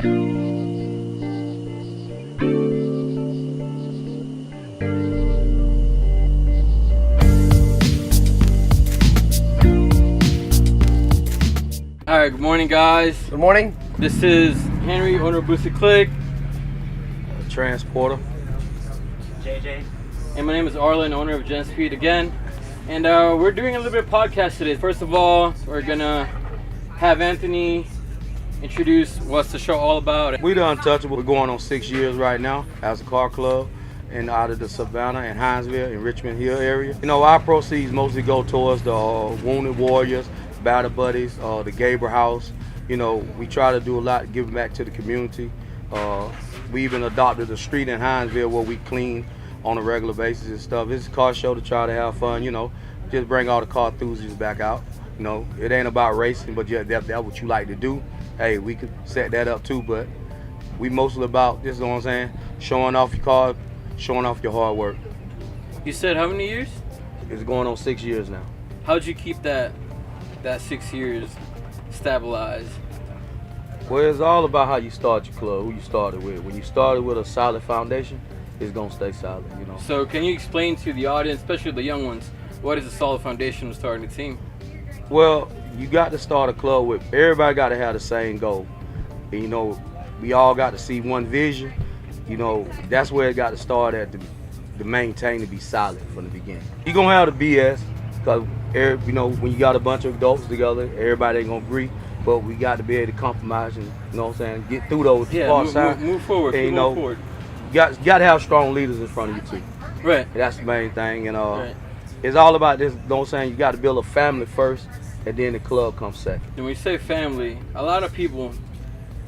Alright, good morning guys. Good morning. This is Henry, owner of Boostedclique. Transporter. JJ. And my name is Arlen, owner of Jenspeed again. And we're doing a little bit of podcast today. First of all, we're gonna have Anthony introduce what's the show all about. We the Untouchables. We're going on 6 years right now as a car club and out of the Savannah and Hinesville and Richmond Hill area. You know, our proceeds mostly go towards the wounded warriors, battle buddies, the Gaber House. You know, we try to do a lot, giving back to the community. We even adopted a street in Hinesville where we clean on a regular basis and stuff. It's a car show to try to have fun, you know, just bring all the car enthusiasts back out. You know, it ain't about racing, but yeah, that's what you like to do. Hey, we could set that up too, but we mostly about, this is what I'm saying, showing off your car, showing off your hard work. You said how many years? It's going on 6 years now. How'd you keep that 6 years stabilized? Well, it's all about how you start your club, who you started with. When you started with a solid foundation, it's gonna stay solid, you know. So can you explain to the audience, especially the young ones, what is a solid foundation of starting a team? Well, you got to start a club with, everybody got to have the same goal. And, you know, we all got to see one vision. You know, that's where it got to start at, to maintain, to be solid from the beginning. You're gonna have the BS, because, you know, when you got a bunch of adults together, everybody ain't gonna agree. But we got to be able to compromise and, you know what I'm saying, get through those parts. Move forward, and, move forward. You got to have strong leaders in front of you too. Right. That's the main thing. And right. It's all about this, you know what I'm saying, you got to build a family first, and then the club comes second. And when you say family, a lot of people,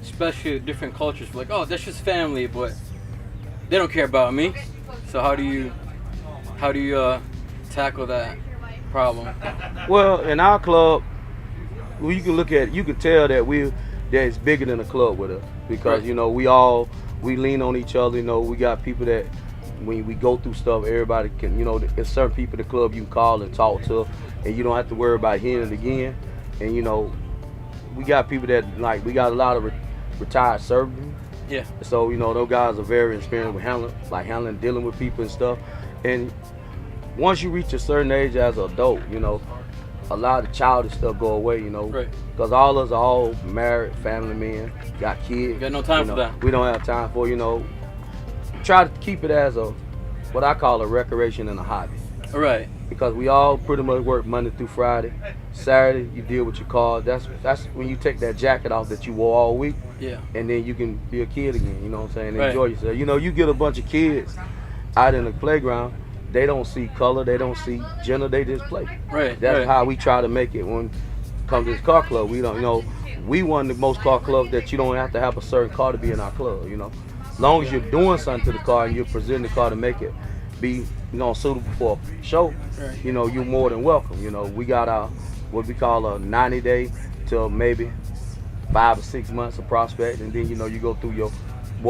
especially different cultures, are like, oh, that's just family, but they don't care about me. So how do you tackle that problem? Well, in our club, well, you can look at it, you can tell that it's bigger than a club with us, because right. you know, we lean on each other. You know, we got people that when we go through stuff, everybody can, you know, there's certain people in the club you can call and talk to, and you don't have to worry about hearing it again. And you know, we got people that, like, we got a lot of retired servicemen. Yeah. So you know, those guys are very experienced with handling, dealing with people and stuff. And once you reach a certain age as an adult, you know, a lot of childish stuff go away, you know. Right. Because all of us are all married, family men, got kids. Got no time you for know, that. We don't have time for, you know. Try to keep it as what I call a recreation and a hobby. Right. Because we all pretty much work Monday through Friday. Saturday, you deal with your car. That's when you take that jacket off that you wore all week. Yeah. And then you can be a kid again, you know what I'm saying? Right. Enjoy yourself. You know, you get a bunch of kids out in the playground, they don't see color, they don't see gender, they just play. Right. That's right. how we try to make it when it comes to this car club. We don't, you know, we one of the most car clubs that you don't have to have a certain car to be in our club, you know. As long as you're doing something to the car and you're presenting the car to make it be, you know, suitable for a show, Right. you know, you're more than welcome. You know, we got our, what we call a 90-day till maybe 5 or 6 months of prospect, and then, you know, you go through your,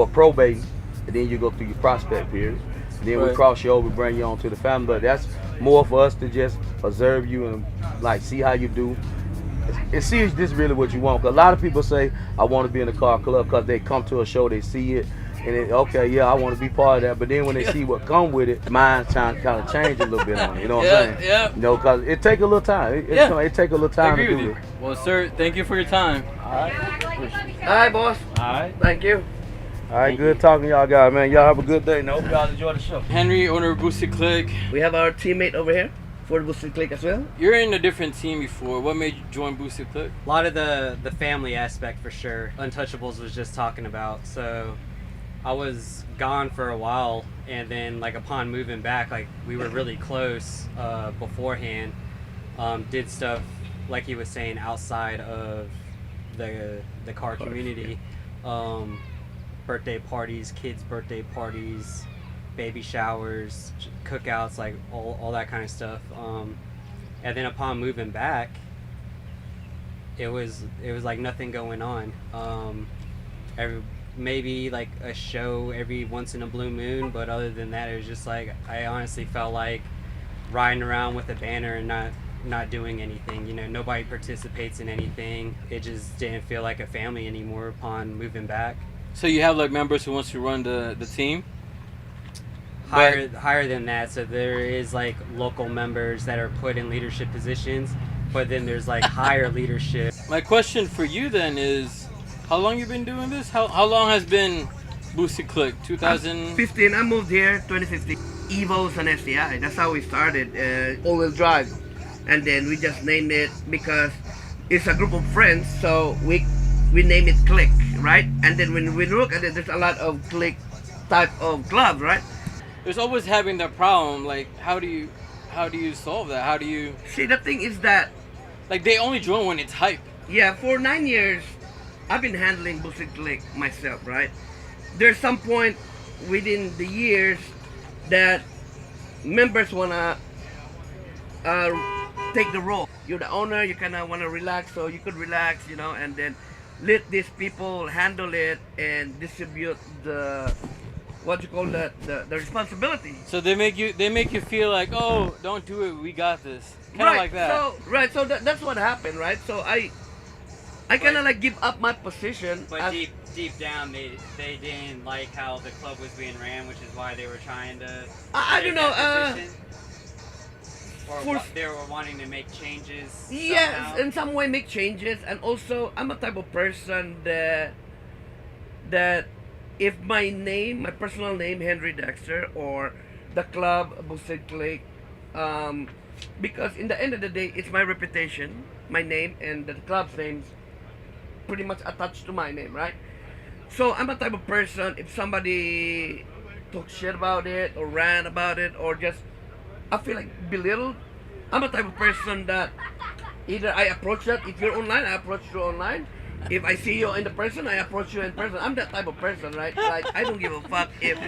probate, and then you go through your prospect period. Then Right. we cross you over, bring you on to the family. But that's more for us to just observe you and like see how you do. And see if this really what you want. Cause a lot of people say I want to be in the car club because they come to a show, they see it, and then okay, yeah, I want to be part of that. But then when they see what come with it, mind's trying to kind of change a little bit on it. You know what I'm saying? Yeah. You know, cause it take a little time. It take a little time to do it. Well, sir, thank you for your time. All right. All right, boss. All right. Thank you. All right, good talking to y'all guys, man. Y'all have a good day. And I hope y'all enjoy the show. Henry, owner of Boostedclique. We have our teammate over here for the Boostedclique as well. You're in a different team before. What made you join Boostedclique? A lot of the family aspect for sure. Untouchables was just talking about. So I was gone for a while, and then like upon moving back, like we were really close beforehand. Did stuff like he was saying outside of the car community. Birthday parties, kids' birthday parties, baby showers, cookouts, like all that kind of stuff. And then upon moving back, it was like nothing going on. Maybe like a show every once in a blue moon, but other than that, it was just like I honestly felt like riding around with a banner and not not doing anything. You know, nobody participates in anything. It just didn't feel like a family anymore upon moving back. So you have like members who wants to run the team? Higher than that. So there is like local members that are put in leadership positions, but then there's like higher leadership. My question for you then is, how long you been doing this? How long has been Boostedclique? 15. I moved here 2015. Evos and STI. That's how we started. All-wheel drive, and then we just named it because it's a group of friends. So we name it Clique, right? And then when we look at it, there's a lot of Clique type of clubs, right? There's always having that problem. Like, how do you solve that? How do you? See, the thing is that, like, they only join when it's hype. yeah, for 9 years, I've been handling Boostedclique myself, right? There's some point within the years that members wanna take the role. You're the owner, you kinda wanna relax, so you could relax, you know, and then let these people handle it and distribute the the responsibility. So they make you feel like, oh, don't do it, we got this, kind of like that. So that's what happened, right? So I kind of like give up my position. But deep down, they didn't like how the club was being ran, which is why they were trying to. I don't know. Or they were wanting to make changes. Yes, somehow. in some way make changes, and also I'm a type of person that if my personal name, Henry Dexter, or the club Boostedclique, because in the end of the day, it's my reputation, my name, and the club's name's pretty much attached to my name, right? So I'm a type of person, if somebody talk shit about it, or ran about it, or just, I feel like belittled, I'm a type of person that either I approach that, if you're online, I approach you online. If I see you in the person, I approach you in person. I'm that type of person, right? Like, I don't give a fuck if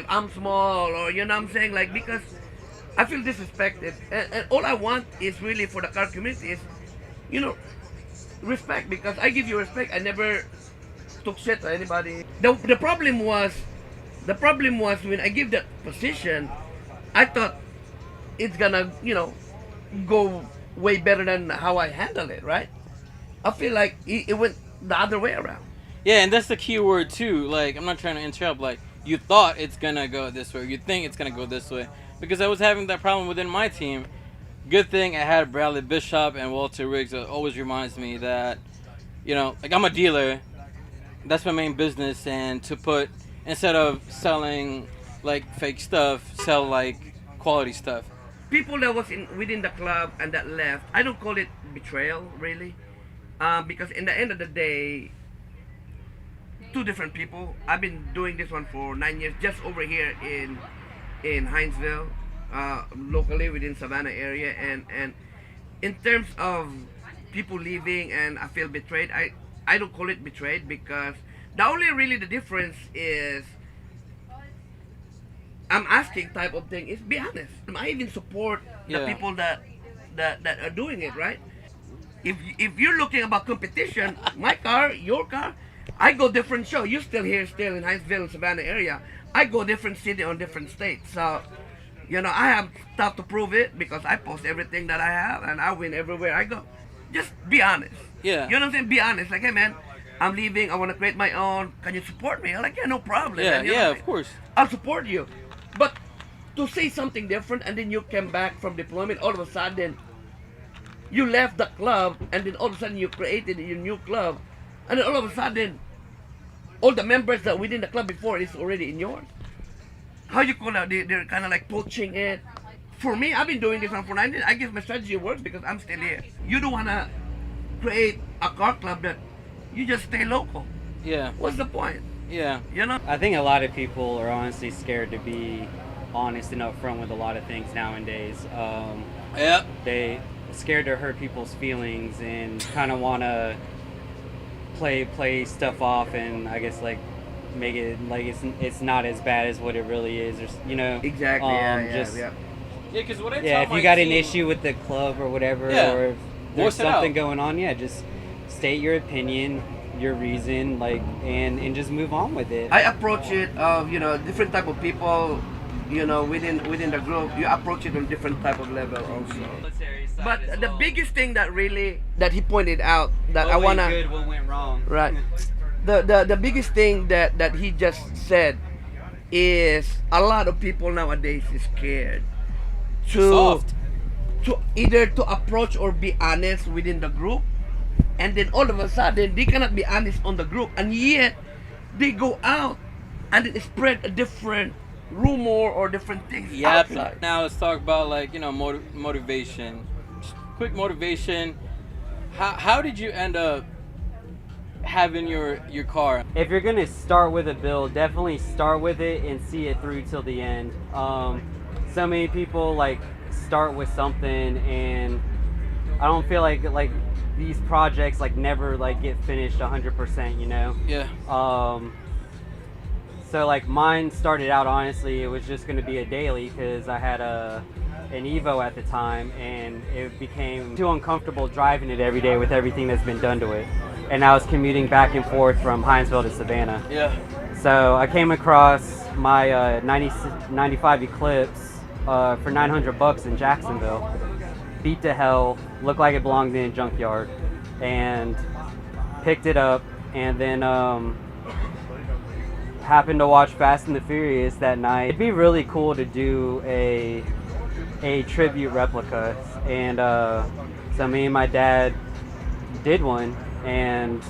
I'm small, or you know what I'm saying, like, because I feel disrespected, and all I want is really for the car community is, you know, respect, because I give you respect. I never took shit to anybody. The problem was when I give that position, I thought it's gonna, you know, go way better than how I handle it, right? I feel like it went the other way around. Yeah, and that's the key word too. Like, I'm not trying to interrupt. Like, you thought it's gonna go this way. You think it's gonna go this way. Because I was having that problem within my team. Good thing I had Bradley Bishop and Walter Riggs. That always reminds me that, you know, like, I'm a dealer. That's my main business. And to put, instead of selling like fake stuff, sell like quality stuff. People that was within the club and that left, I don't call it betrayal, really, because in the end of the day, two different people. I've been doing this one for 9 years, just over here in Hinesville, locally within Savannah area, and in terms of people leaving and I feel betrayed, I don't call it betrayed, because the only really the difference is, I'm asking type of thing is, be honest. I even support the people that are doing it, right? If you're looking about competition, my car, your car, I go different show. You're still here, still in Hinesville, Savannah area. I go different city on different states. So, you know, I have stuff to prove it, because I post everything that I have and I win everywhere I go. Just be honest. Yeah. You know what I'm saying? Be honest. Like, hey man, I'm leaving. I want to create my own. Can you support me? I'm like, yeah, no problem. Yeah, man. You know yeah, what I of mean? course. I'll support you. But to say something different, and then you came back from deployment, all of a sudden you left the club, and then all of a sudden you created your new club, and then all of a sudden all the members that within the club before is already in yours. How you call that? They're kind of like poaching it. For me, I've been doing this one for 9 years. I guess my strategy works because I'm still here. You don't want to create a car club that you just stay local. Yeah. What's the point? Yeah. You know? I think a lot of people are honestly scared to be honest and upfront with a lot of things nowadays. Yep. They scared to hurt people's feelings and kind of want to play stuff off, and I guess like make it like it's not as bad as what it really is, or you know. Exactly. Yeah, Because what I yeah, tell if my you got team, an issue with the club or whatever, Yeah. or if there's Voice it out. something going on, yeah, just state your opinion, your reason, like, and just move on with it. I approach it of, you know, different type of people within the group, you approach it on different type of level also. But the biggest thing that he pointed out that I wanna good, what went wrong. right, the biggest thing that he just said is a lot of people nowadays is scared Soft. to either to approach or be honest within the group, and then all of a sudden they cannot be honest on the group, and yet they go out and it spread a different rumor or different things Yep. outside. Now let's talk about like motivation. Just quick motivation. How did you end up having your car? If you're gonna start with a build, definitely start with it and see it through till the end. So many people like start with something, and I don't feel like these projects like never like get finished 100%. You know. Yeah. So like mine started out, honestly, it was just gonna be a daily because I had an Evo at the time, and it became too uncomfortable driving it every day with everything that's been done to it. And I was commuting back and forth from Hinesville to Savannah. Yeah. So I came across my 95 Eclipse for $900 in Jacksonville. Beat to hell, looked like it belonged in a junkyard, and picked it up, and then happened to watch Fast and the Furious that night. It'd be really cool to do a tribute replica, and so me and my dad did one, and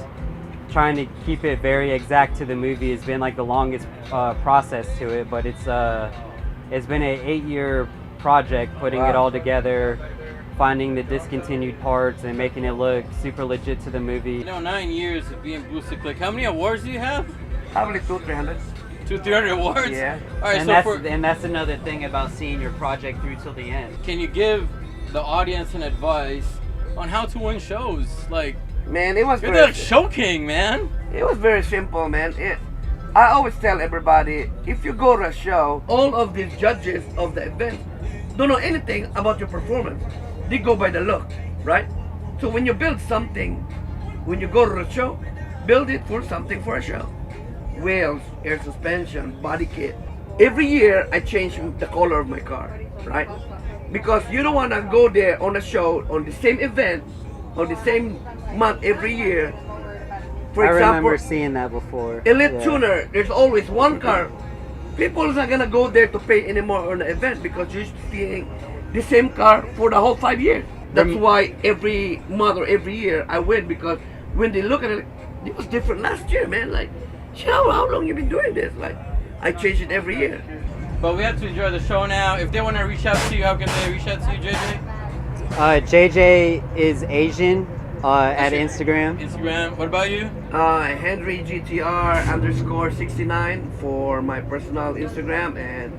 trying to keep it very exact to the movie has been like the longest process to it, but it's been an 8-year project putting it all together, finding the discontinued parts and making it look super legit to the movie. 9 years of being Boostedclique. How many awards do you have? Probably 200-300. 200-300 awards? Yeah. All right. And that's another thing about seeing your project through till the end. Can you give the audience an advice on how to win shows? Like, Man, it was you're very, the show king, man. it was very simple, man. I always tell everybody, if you go to a show, all of these judges of the event don't know anything about your performance. They go by the look, right? So when you build something, when you go to the show, build it for something for a show. Wheels, air suspension, body kit. Every year I change the color of my car, right? Because you don't want to go there on a show, on the same event, on the same month every year. For I example, remember seeing that before. Elite Tuner, there's always one car. People are not gonna go there to pay anymore on the event because you're seeing the same car for the whole 5 years. That's why every month or every year I win, because when they look at it, it was different last year, man. Like, how long you been doing this? Like, I change it every year. But we have to enjoy the show now. If they want to reach out to you, how can they reach out to you, JJ? JJ is Asian at Instagram. Instagram. What about you? Henry GTR_69 for my personal Instagram, and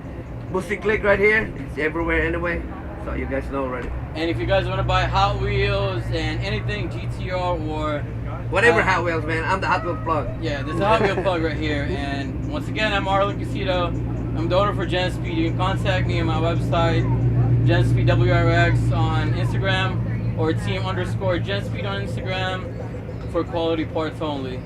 Boostedclique right here. It's everywhere anyway, so you guys know already. And if you guys want to buy Hot Wheels and anything GTR or Whatever Hot Wheels, man. I'm the Hot Wheels plug. yeah, there's a Hot Wheel plug right here. And once again, I'm Arlen Casito. I'm the owner for Jenspeed. You can contact me on my website, Jenspeed WRX on Instagram, or team_Jenspeed on Instagram for quality parts only.